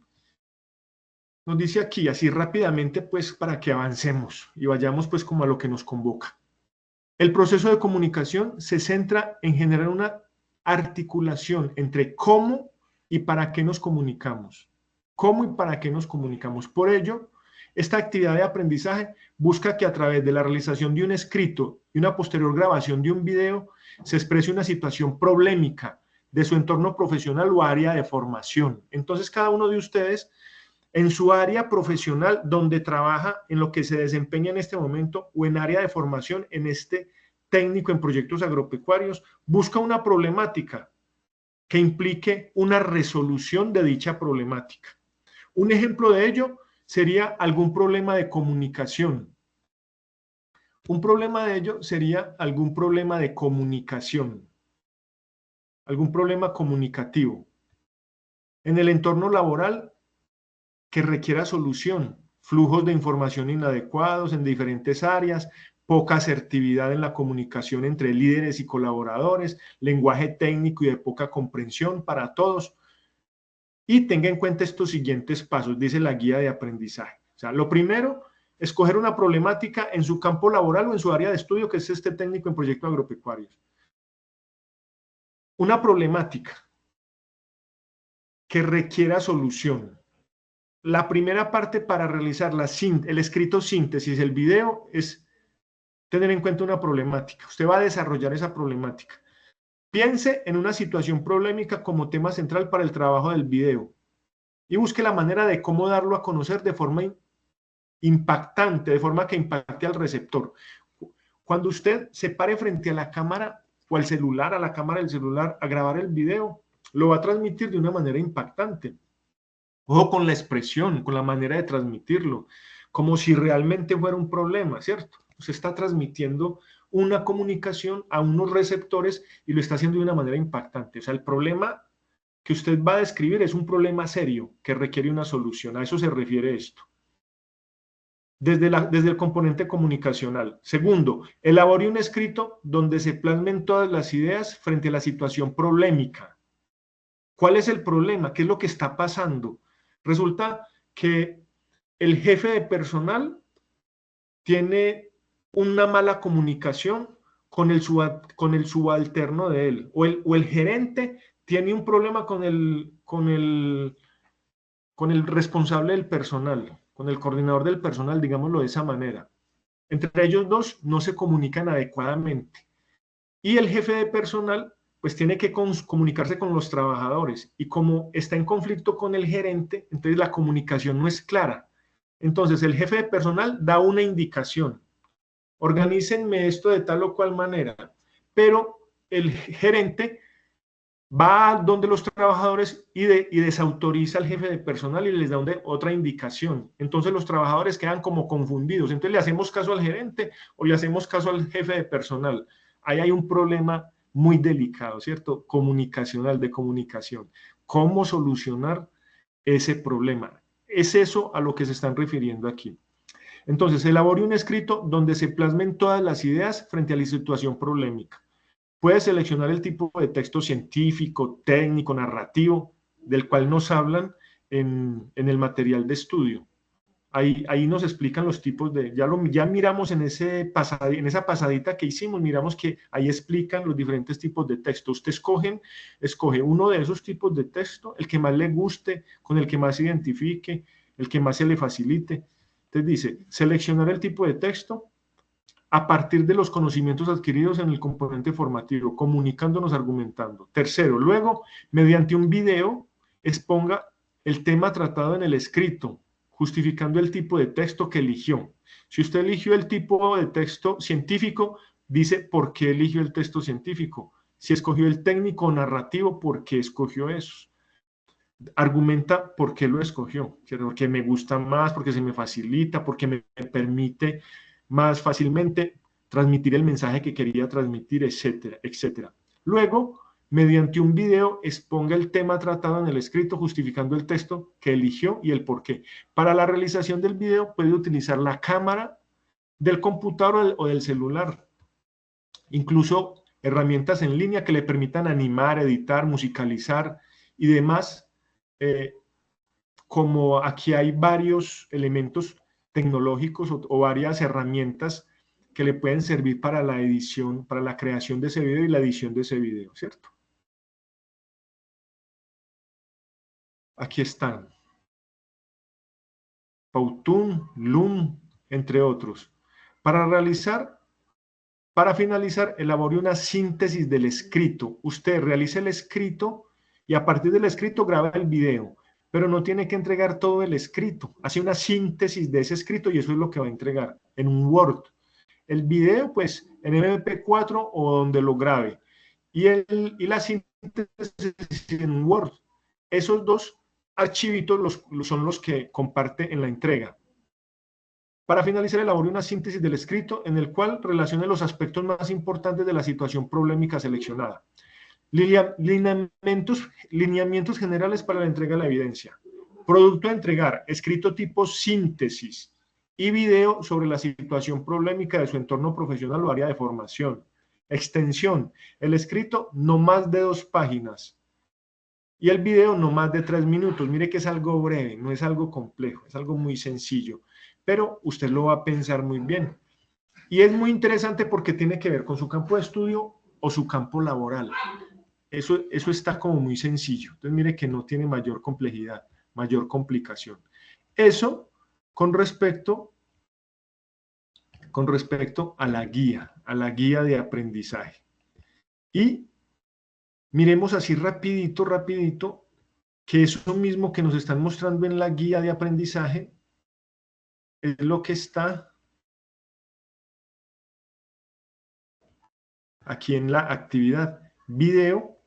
así rápidamente, pues para que avancemos y vayamos pues como a lo que nos convoca. El proceso de comunicación se centra en generar una articulación entre cómo y para qué nos comunicamos. Cómo y para qué nos comunicamos. Por ello, esta actividad de aprendizaje busca que a través de la realización de un escrito y una posterior grabación de un video se exprese una situación problemática de su entorno profesional o área de formación. Entonces, cada uno de ustedes, en su área profesional donde trabaja, en lo que se desempeña en este momento, o en área de formación, en este técnico en proyectos agropecuarios, busca una problemática que implique una resolución de dicha problemática. Un ejemplo de ello sería algún problema de comunicación. Un problema de ello sería algún problema de comunicación, algún problema comunicativo. En el entorno laboral, que requiera solución, flujos de información inadecuados en diferentes áreas, poca asertividad en la comunicación entre líderes y colaboradores, lenguaje técnico y de poca comprensión para todos. Y tenga en cuenta estos siguientes pasos, dice la guía de aprendizaje. O sea, lo primero, escoger una problemática en su campo laboral o en su área de estudio, que es este técnico en proyectos agropecuarios. Una problemática que requiera solución. La primera parte para realizar el escrito síntesis, el video, es tener en cuenta una problemática. Usted va a desarrollar esa problemática. Piense en una situación problemática como tema central para el trabajo del video y busque la manera de cómo darlo a conocer de forma impactante, de forma que impacte al receptor. Cuando usted se pare frente a la cámara o al celular, a la cámara del celular, a grabar el video, lo va a transmitir de una manera impactante. Ojo con la expresión, con la manera de transmitirlo, como si realmente fuera un problema, ¿cierto? Usted está transmitiendo una comunicación a unos receptores y lo está haciendo de una manera impactante. O sea, el problema que usted va a describir es un problema serio que requiere una solución. A eso se refiere esto. Desde el componente comunicacional. Segundo, elabore un escrito donde se plasmen todas las ideas frente a la situación problemática. ¿Cuál es el problema? ¿Qué es lo que está pasando? Resulta que el jefe de personal tiene una mala comunicación con el subalterno de él, o el gerente tiene un problema con el responsable del personal, con el coordinador del personal, digámoslo de esa manera. Entre ellos dos no se comunican adecuadamente. Y el jefe de personal pues tiene que comunicarse con los trabajadores, y como está en conflicto con el gerente, entonces la comunicación no es clara. Entonces el jefe de personal da una indicación: organícenme esto de tal o cual manera, pero el gerente va donde los trabajadores y desautoriza al jefe de personal y les da otra indicación. Entonces los trabajadores quedan como confundidos. Entonces, ¿le hacemos caso al gerente o le hacemos caso al jefe de personal? Ahí hay un problema muy delicado, ¿cierto? Comunicacional, de comunicación. ¿Cómo solucionar ese problema? Es eso a lo que se están refiriendo aquí. Entonces, elabore un escrito donde se plasmen todas las ideas frente a la situación problemática. Puede seleccionar el tipo de texto científico, técnico, narrativo, del cual nos hablan en el material de estudio. Ahí nos explican los tipos de, ya miramos en esa pasadita que hicimos, miramos que ahí explican los diferentes tipos de texto. Usted escoge uno de esos tipos de texto, el que más le guste, con el que más se identifique, el que más se le facilite. Entonces dice, seleccionar el tipo de texto a partir de los conocimientos adquiridos en el componente formativo, comunicándonos, argumentando. Tercero, luego, mediante un video, exponga el tema tratado en el escrito, justificando el tipo de texto que eligió. Si usted eligió el tipo de texto científico, dice por qué eligió el texto científico. Si escogió el técnico o narrativo, ¿por qué escogió eso? Argumenta por qué lo escogió, ¿cierto? Porque me gusta más, porque se me facilita, porque me permite más fácilmente transmitir el mensaje que quería transmitir, etcétera, etcétera. Luego, mediante un video, exponga el tema tratado en el escrito, justificando el texto que eligió y el por qué. Para la realización del video, puede utilizar la cámara del computador o del celular. Incluso herramientas en línea que le permitan animar, editar, musicalizar y demás. Como aquí hay varios elementos tecnológicos o varias herramientas que le pueden servir para la edición, para la creación de ese video y la edición de ese video, ¿cierto? Aquí están. Powtoon, Loom, entre otros. Para finalizar, elabore una síntesis del escrito. Usted realice el escrito y a partir del escrito graba el video, pero no tiene que entregar todo el escrito. Hace una síntesis de ese escrito y eso es lo que va a entregar en un Word. El video, pues, en MP4 o donde lo grabe. Y la síntesis en Word. Esos dos archivitos son los que comparte en la entrega. Para finalizar, elabore una síntesis del escrito en el cual relacione los aspectos más importantes de la situación problemática seleccionada. Lineamientos generales para la entrega de la evidencia. Producto a entregar, escrito tipo síntesis y video sobre la situación problemática de su entorno profesional o área de formación. Extensión, el escrito no más de 2 páginas y el video no más de 3 minutos. Mire que es algo breve, no es algo complejo, es algo muy sencillo, pero usted lo va a pensar muy bien. Y es muy interesante porque tiene que ver con su campo de estudio o su campo laboral. Eso está como muy sencillo. Entonces mire que no tiene mayor complejidad, mayor complicación. Eso con respecto a la guía de aprendizaje. Y miremos así rapidito, que eso mismo que nos están mostrando en la guía de aprendizaje es lo que está aquí en la actividad video.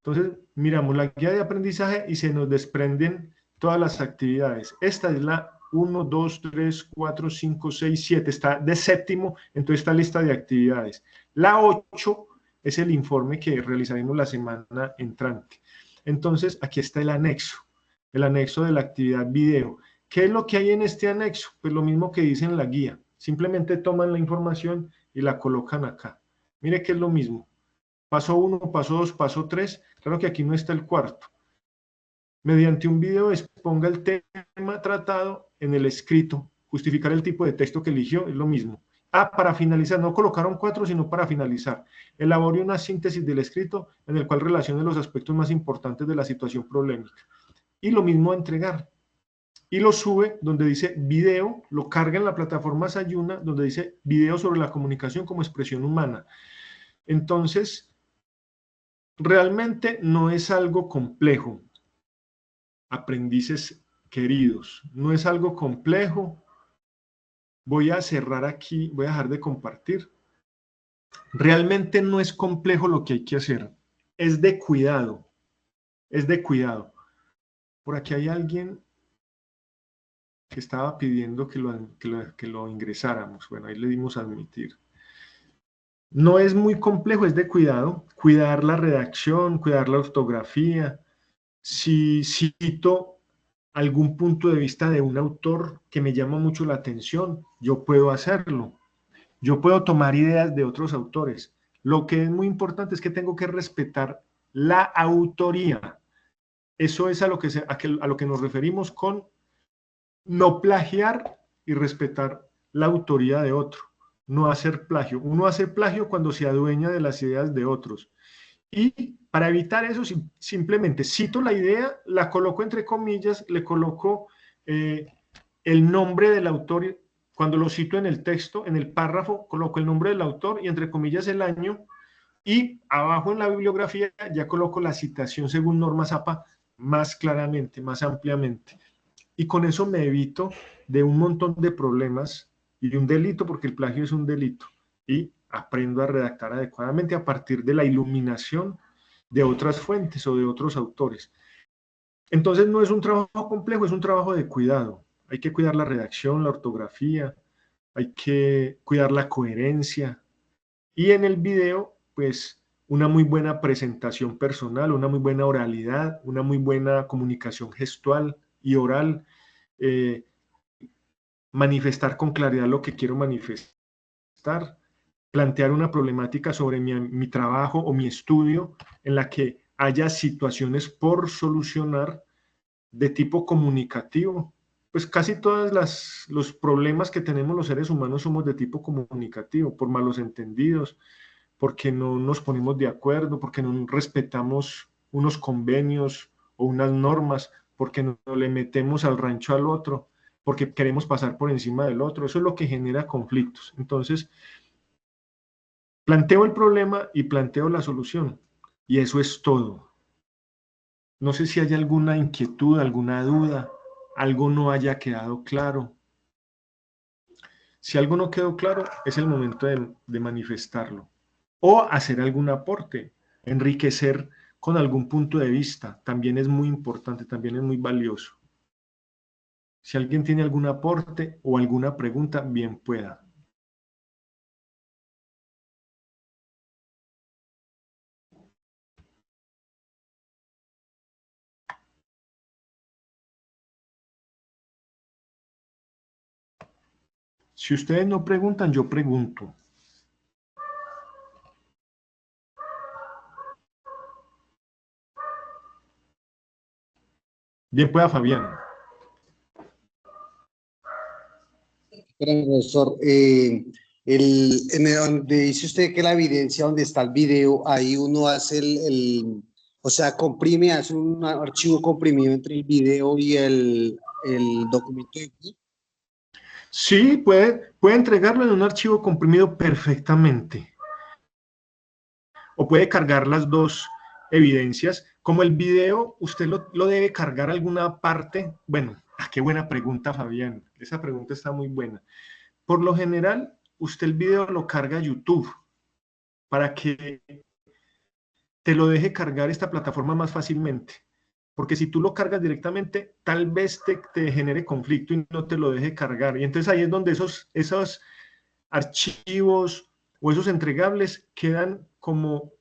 Entonces miramos la guía de aprendizaje y se nos desprenden todas las actividades. Esta es la 1, 2, 3, 4, 5, 6, 7, está de séptimo, entonces está lista de actividades. La 8 es el informe que realizaremos la semana entrante. Entonces aquí está el anexo de la actividad video. ¿Qué es lo que hay en este anexo? Pues lo mismo que dice en la guía, simplemente toman la información y la colocan acá. Mire que es lo mismo. Paso 1, paso 2, paso 3. Claro que aquí no está el cuarto. mediante un video exponga el tema tratado en el escrito, justificar el tipo de texto que eligió, es lo mismo. Para finalizar, no colocaron 4, sino para finalizar. Elabore una síntesis del escrito en el cual relacione los aspectos más importantes de la situación problemática. Y lo mismo entregar. Y lo sube donde dice video, lo carga en la plataforma Sayuna, donde dice video sobre la comunicación como expresión humana. Entonces, realmente no es algo complejo, aprendices queridos, no es algo complejo. Voy a cerrar aquí, voy a dejar de compartir. Realmente no es complejo lo que hay que hacer, es de cuidado, es de cuidado. Por aquí hay alguien que estaba pidiendo que lo ingresáramos. Bueno, ahí le dimos a admitir. No es muy complejo, es de cuidado. Cuidar la redacción, cuidar la ortografía. Si cito algún punto de vista de un autor que me llama mucho la atención, yo puedo hacerlo. Yo puedo tomar ideas de otros autores. Lo que es muy importante es que tengo que respetar la autoría. Eso es a lo que nos referimos con no plagiar y respetar la autoría de otro. No hacer plagio. Uno hace plagio cuando se adueña de las ideas de otros. Y para evitar eso, simplemente cito la idea, la coloco entre comillas, le coloco el nombre del autor. Cuando lo cito en el texto, en el párrafo, coloco el nombre del autor y entre comillas el año. Y abajo en la bibliografía ya coloco la citación según normas APA más claramente, más ampliamente. Y con eso me evito de un montón de problemas y de un delito, porque el plagio es un delito. Y aprendo a redactar adecuadamente a partir de la iluminación de otras fuentes o de otros autores. Entonces no es un trabajo complejo, es un trabajo de cuidado. Hay que cuidar la redacción, la ortografía, hay que cuidar la coherencia. Y en el video, pues, una muy buena presentación personal, una muy buena oralidad, una muy buena comunicación gestual y oral, manifestar con claridad lo que quiero manifestar, plantear una problemática sobre mi trabajo o mi estudio en la que haya situaciones por solucionar de tipo comunicativo. Pues casi todos los problemas que tenemos los seres humanos somos de tipo comunicativo, por malos entendidos, porque no nos ponemos de acuerdo, porque no respetamos unos convenios o unas normas, porque no le metemos al rancho al otro, porque queremos pasar por encima del otro. Eso es lo que genera conflictos. Entonces, planteo el problema y planteo la solución. Y eso es todo. No sé si hay alguna inquietud, alguna duda, algo no haya quedado claro. Si algo no quedó claro, es el momento de manifestarlo. O hacer algún aporte, enriquecer con algún punto de vista. También es muy importante, también es muy valioso. Si alguien tiene algún aporte o alguna pregunta, bien pueda. Si ustedes no preguntan, yo pregunto. Bien pueda, Fabián. Profesor, donde dice usted que la evidencia donde está el video, ahí uno hace o sea, comprime, hace un archivo comprimido entre el video y el documento de Word. Sí, puede entregarlo en un archivo comprimido perfectamente. O puede cargar las dos evidencias. Como el video, usted lo debe cargar alguna parte. Bueno, qué buena pregunta, Fabián. Esa pregunta está muy buena. Por lo general, usted el video lo carga a YouTube para que te lo deje cargar esta plataforma más fácilmente. Porque si tú lo cargas directamente, tal vez te genere conflicto y no te lo deje cargar. Y entonces ahí es donde esos archivos o esos entregables quedan como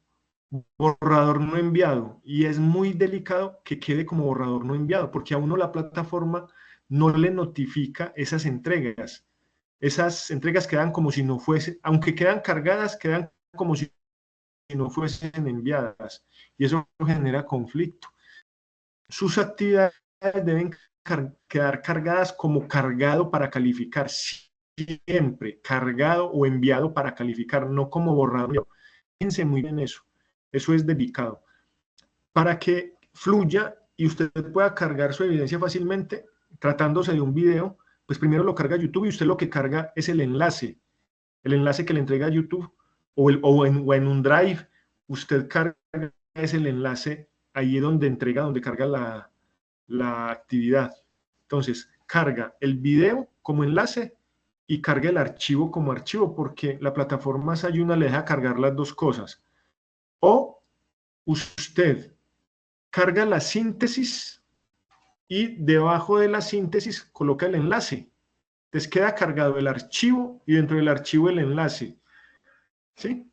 borrador no enviado. Y es muy delicado que quede como borrador no enviado, porque a uno la plataforma no le notifica esas entregas. Esas entregas quedan como si no fuesen, aunque quedan cargadas, quedan como si no fuesen enviadas. Y eso genera conflicto. sus actividades deben quedar cargadas como cargado para calificar, siempre cargado o enviado para calificar, no como borrado. Fíjense muy bien eso es delicado. Para que fluya y usted pueda cargar su evidencia fácilmente, tratándose de un video, pues primero lo carga YouTube y usted lo que carga es el enlace que le entrega YouTube o en un Drive, usted carga es el enlace ahí donde carga la actividad. Entonces, carga el video como enlace y carga el archivo como archivo, porque la plataforma Sayuna le deja cargar las dos cosas. O usted carga la síntesis y debajo de la síntesis coloca el enlace. Entonces queda cargado el archivo y dentro del archivo el enlace. ¿Sí?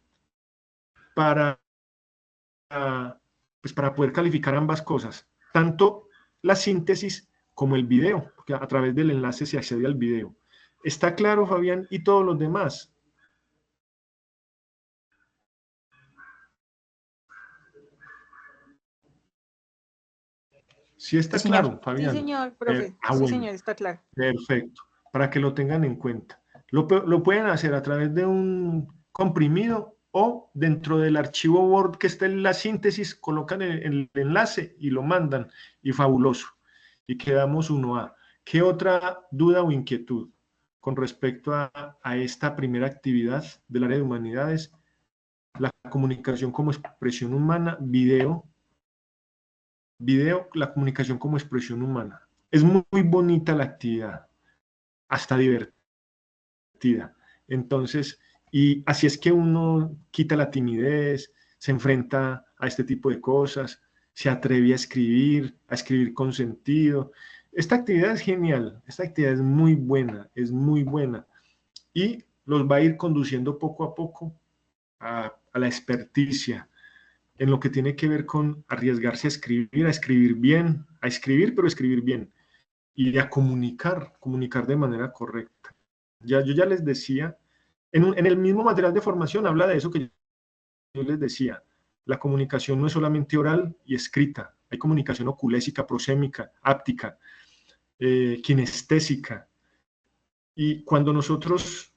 Pues para poder calificar ambas cosas, tanto la síntesis como el video, porque a través del enlace se accede al video. ¿Está claro, Fabián, y todos los demás? ¿Sí está Sí, claro, señor. Fabián? Sí, señor, profe. Sí, Bueno, señor, está claro. perfecto, para que lo tengan en cuenta. Lo pueden hacer a través de un comprimido o dentro del archivo Word que está en la síntesis, colocan el enlace y lo mandan, y fabuloso. Y quedamos 1A. ¿Qué otra duda o inquietud con respecto a esta primera actividad del área de humanidades? La comunicación como expresión humana, video, la comunicación como expresión humana. Es muy bonita la actividad, hasta divertida. Entonces, y así es que uno quita la timidez, se enfrenta a este tipo de cosas, se atreve a escribir con sentido. Esta actividad es genial, esta actividad es muy buena y los va a ir conduciendo poco a poco a la experticia en lo que tiene que ver con arriesgarse a escribir bien, a escribir, pero escribir bien y a comunicar de manera correcta. Yo ya les decía, en el mismo material de formación habla de eso que yo les decía. La comunicación no es solamente oral y escrita, hay comunicación oculésica, prosémica, áptica, kinestésica. Y cuando nosotros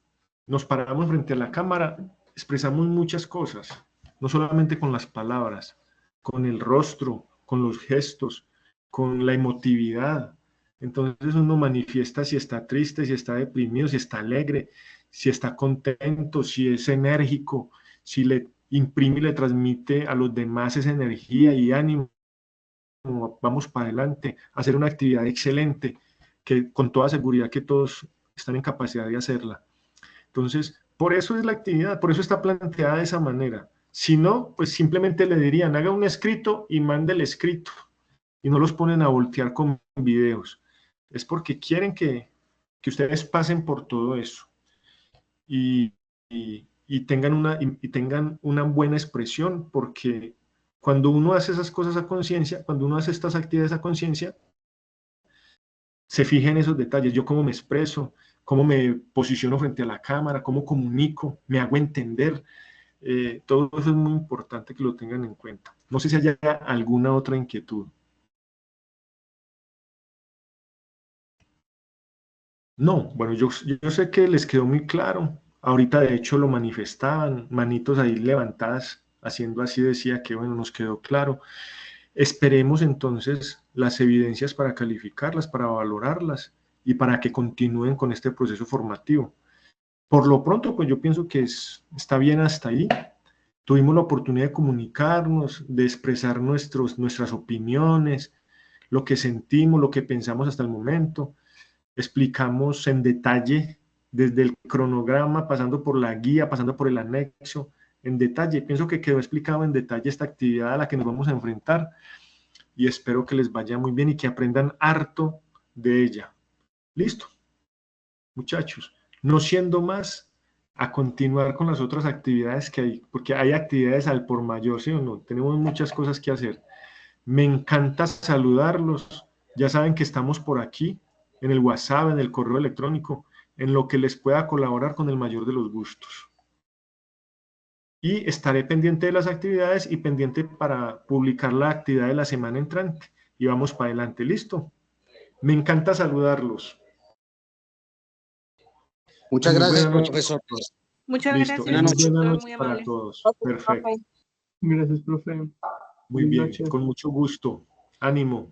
nos paramos frente a la cámara, expresamos muchas cosas, no solamente con las palabras, con el rostro, con los gestos, con la emotividad. Entonces uno manifiesta si está triste, si está deprimido, si está alegre, si está contento, si es enérgico, si le imprime y le transmite a los demás esa energía y ánimo. Vamos para adelante, hacer una actividad excelente, que con toda seguridad que todos están en capacidad de hacerla. Entonces, por eso es la actividad, por eso está planteada de esa manera. Si no, pues simplemente le dirían, haga un escrito y mande el escrito. Y no los ponen a voltear con videos. Es porque quieren que ustedes pasen por todo eso. Y tengan una buena expresión, porque cuando uno hace esas cosas a conciencia, cuando uno hace estas actividades a conciencia, se fija en esos detalles, yo cómo me expreso, cómo me posiciono frente a la cámara, cómo comunico, me hago entender, todo eso es muy importante que lo tengan en cuenta. No sé si haya alguna otra inquietud. No, bueno, yo sé que les quedó muy claro. Ahorita de hecho lo manifestaban, manitos ahí levantadas, haciendo así, decía que bueno, nos quedó claro. Esperemos entonces las evidencias para calificarlas, para valorarlas y para que continúen con este proceso formativo. Por lo pronto, pues yo pienso que está bien hasta ahí. Tuvimos la oportunidad de comunicarnos, de expresar nuestras opiniones, lo que sentimos, lo que pensamos hasta el momento. Explicamos en detalle desde el cronograma, pasando por la guía, pasando por el anexo, en detalle. Pienso que quedó explicado en detalle esta actividad a la que nos vamos a enfrentar y espero que les vaya muy bien y que aprendan harto de ella. Listo, muchachos. No siendo más, a continuar con las otras actividades que hay, porque hay actividades al por mayor, ¿sí o no? Tenemos muchas cosas que hacer. Me encanta saludarlos. Ya saben que estamos por aquí, en el WhatsApp, en el correo electrónico, en lo que les pueda colaborar con el mayor de los gustos. Y estaré pendiente de las actividades y pendiente para publicar la actividad de la semana entrante. y vamos para adelante. ¿Listo? Me encanta saludarlos. Muchas Muy gracias, buena noche. profesor. Muchas Listo. gracias, Buenas noches. Muy buena profesor, noche muy para amable. todos. Ok, Perfecto. profe. Gracias, profe. Muy Buenas bien. noches. Con mucho gusto. Ánimo.